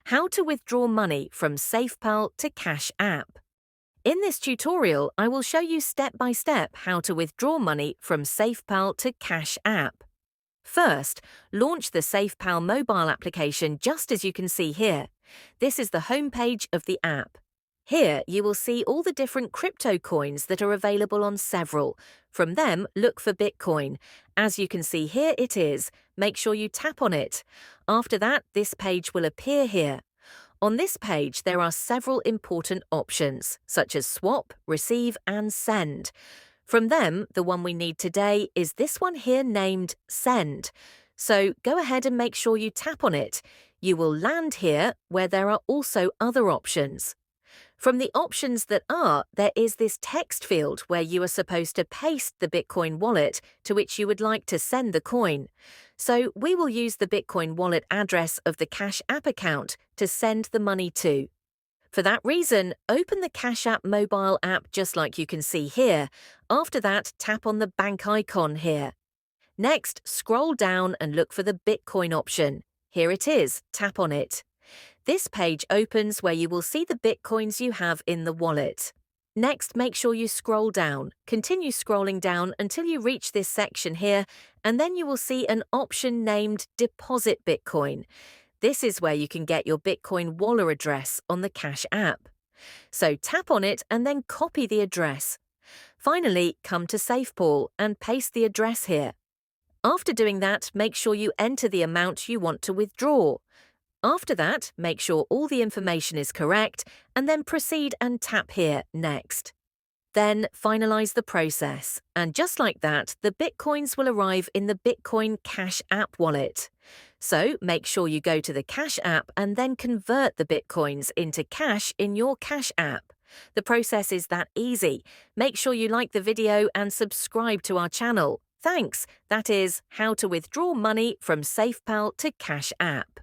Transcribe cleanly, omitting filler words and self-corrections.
How to withdraw money from Safepal to Cash app. In this tutorial, I will show you step by step how to withdraw money from Safepal to Cash app. First, launch the Safepal mobile application just as you can see here. This is the home page of the app. Here, you will see all the different crypto coins that are available on several. From them, look for Bitcoin. As you can see here it is. Make sure you tap on it. After that, this page will appear here. On this page, there are several important options, such as swap, receive, and send. From them, the one we need today is this one here named Send. So go ahead and make sure you tap on it. You will land here where there are also other options. From the options there is this text field where you are supposed to paste the Bitcoin wallet to which you would like to send the coin. So we will use the Bitcoin wallet address of the Cash App account to send the money to. For that reason, open the Cash App mobile app just like you can see here. After that, tap on the bank icon here. Next, scroll down and look for the Bitcoin option. Here it is, tap on it. This page opens where you will see the Bitcoins you have in the wallet. Next, make sure you scroll down. Continue scrolling down until you reach this section here, and then you will see an option named Deposit Bitcoin. This is where you can get your Bitcoin wallet address on the Cash app. So tap on it and then copy the address. Finally, come to Safepal and paste the address here. After doing that, make sure you enter the amount you want to withdraw. After that, make sure all the information is correct and then proceed and tap here Next. Then finalize the process, and just like that, the Bitcoins will arrive in the Bitcoin Cash App wallet. So make sure you go to the Cash App and then convert the Bitcoins into cash in your Cash App. The process is that easy. Make sure you like the video and subscribe to our channel. Thanks. That is how to withdraw money from Safepal to Cash App.